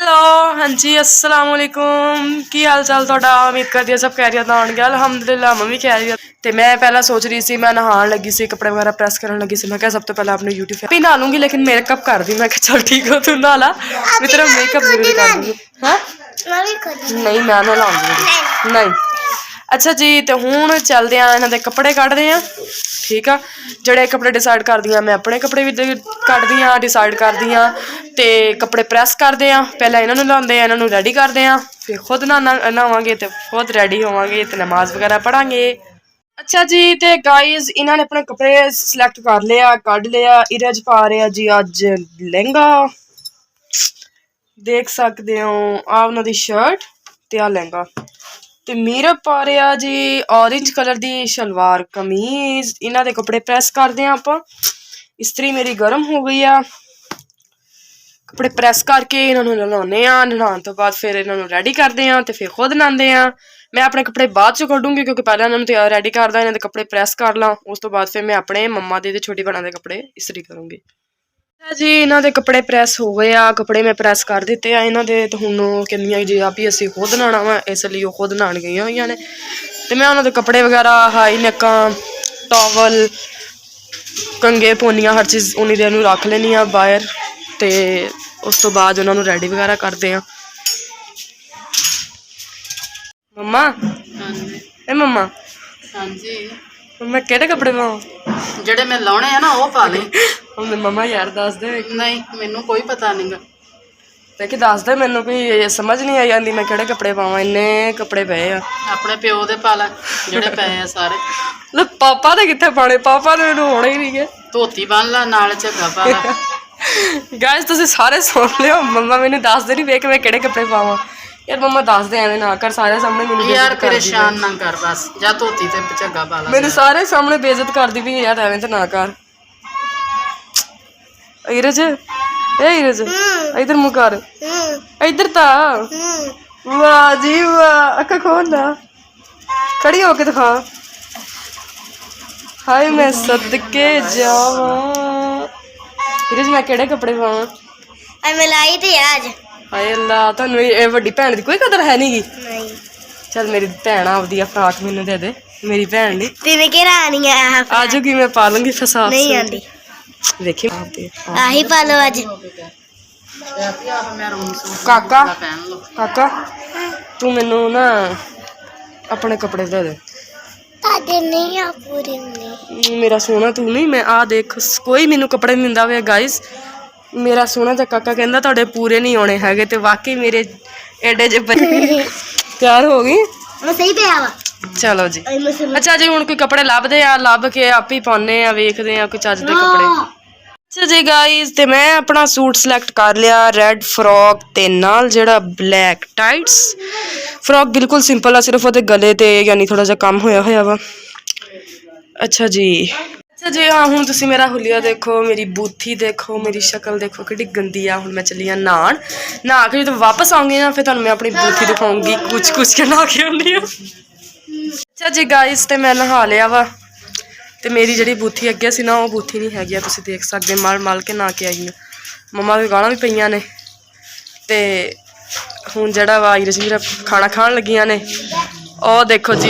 Hello हाँ जी अस्सलाम वालेकुम की हाल चाल तुहाडा। उम्मीद करदी है सब खैरियत होण गया। अलहमदुलिल्लाह मैं भी खैरियत। तो मैं पहला सोच रही सी मैं नहाण लगी सी कपड़े वगैरह प्रेस करन लगी सी। मैं क्या सब तो पहले अपने यूट्यूब पे नहा लूँगी लेकिन मेकअप कर दी। मैं चल ठीक हो तू नहा ला मैं तेरा मेकअप जरूर कर दूँगी। हाँ नहीं मैं ना लाऊंगी नहीं। अच्छा जी तो हुण चलते हैं इन्हां दे कपड़े कढ़दे हैं ठीक है। ਜਿਹੜੇ कपड़े डिसाइड करदी हाँ मैं अपने कपड़े भी कढ़दी हाँ डिसाइड करदी हाँ तो कपड़े प्रैस करते हैं। पहले इन्हों लाते हैं इन्हों रैडी करते हैं फिर खुद नहावांगे तो खुद रैडी होवांगे तो नमाज वगैरह पढ़ांगे। अच्छा जी तो गाइज इन्होंने अपने कपड़े सिलेक्ट कर लिया कढ़ लिया। इरज पा रहे जी अज लहंगा देख सकते हो आ उन्होंने शर्ट ते आ लहंगा ते मीरा पा रहा जी ऑरेंज कलर दी शलवार कमीज। इन्हों के कपड़े प्रैस करते हैं आप। इस्त्री मेरी गर्म हो गई है कपड़े प्रैस करके इन्होंने नहाने नहाने तो बाद फिर इन्होंने रैडी करते हैं तो फिर खुद नहाते हैं। मैं अपने कपड़े बाद चो कढ़ूंगी क्योंकि पहले इन्होंने रैडी करदा इन्होंने कपड़े प्रैस कर ला उस तो बाद फिर मैं अपने मम्मा दे छोटी भैन के कपड़े इस्त्री करूँगी। जी इन्हों के कपड़े प्रैस हो गए आ कपड़े मैं प्रैस कर दिते आ। इन्हों के तो हुण कहंदियां जी आप ही असीं खुद नहाना वा इसलिए वो खुद नहान गई हुई ने। तो मैं उन्होंने कपड़े वगैरह हाई नैक्कां टॉवल कंगे पोनियां हर चीज़ उन्नी देर नूं रख लैनी आ बाहर तो उस तो बाद उन्होंने रैडी वगैरह करते हैं। मम्मा ए मम्मा हाँ जी मैं केड़े कपड़े पावां ਜਿਹੜੇ मैं लाने हैं ना वो पा ले। मम्मा यार दस दे नहीं मैनू कोई पता नहीं गा देखी दस दे मैनू कोई समझ नहीं आई जाती मैं केड़े कपड़े पावां इन्ने कपड़े पे आ। अपने प्यो दे पा ले ਜਿਹੜੇ ਪਏ ਆ ਸਾਰੇ। ਲੈ पापा ने कित्थे पाने पापा ने मैनू होने ही नहीं गए। ਧੋਤੀ ਬੰਨ ਲਾ ਨਾਲ ਝੱਗਾ ਪਾ ਲਾ। गाइस तुसीं सारे सुन लियो मम्मा मैनू दस दे नहीं वे कि मैं केड़े कपड़े पावां। यार मम्मा दस दे एवें ना कर सारे सामने मैनू यार परेशान ना कर बस जा ਧੋਤੀ ਤੇ ਝੱਗਾ ਪਾ ਲਾ। मेरे सारे सामने बेइज्जत कर दी भी यार एवें तो ना कर। इरज ए इरज इधर मुँह कर इधर ता वाह जी वाह अक्का खोल दा खड़ी होके दिखा। हाय मैं सदके जावा इरज मैं केड़े कपड़े पावां मिलाई थी आज। हाय अल्लाह तुहानू ये वड्डी भैन दी कोई कदर है नहीं गी। नहीं चल मेरी भैन आवदी आ फ्राक मैनू दे दे मेरी भैन दी तेरे के रानी है आजूगी मैं पा लूंगी फसा नहीं आंदी देखी आही पा लो आज। काका काका तू मैनू ना अपने कपड़े दे दे ताजे नहीं आ पूरे नहीं मेरा सोना तू नहीं मैं आ देख कोई मैनू कपड़े नहीं दिंदा वे गाइस मेरा सोना तो काका कहंदा तुहाडे पूरे नहीं होने हैगे ते वाकई मेरे एडे जे तैयार हो गई मैं सही पे आवा चलो जी। अच्छा जी हुण कोई कपड़े लभदे आ लभ के आप ही पाने आ वेखदे आ कोई चज दे कपड़े। अच्छा जी गाइस ते मैं अपना सूट सिलेक्ट कर लिया रेड फ्रॉक ते नाल जेड़ा ब्लैक टाइट्स फ्रॉक बिल्कुल सिंपल आ सिर्फ ओहदे गले ते यानी थोड़ा जा कम होया होया वा। अच्छा जी अच्छा जी हाँ हुण तुसीं मेरा हुलिया देखो मेरी बूथी देखो मेरी शक्ल देखो कितनी गंदी आ। हुण मैं चली हाँ नहान नहा के जो वापस आऊँगी ना फिर तुहानूं मैं अपनी बूथी दिखाऊँगी कुछ के नहा के आउंदी आ। अच्छा जी गाइस ते मैं नहा लिया वा ते मेरी जी बूथी अगे सी ना वो बूथी नहीं हैगी तुसीं देख सकते मल मल के नहा के आई हूँ। मम्मा की गालां भी पईयां ने ते हुण जिहड़ा वा इरज मेरा खाना खान लगियां ने ओ देखो जी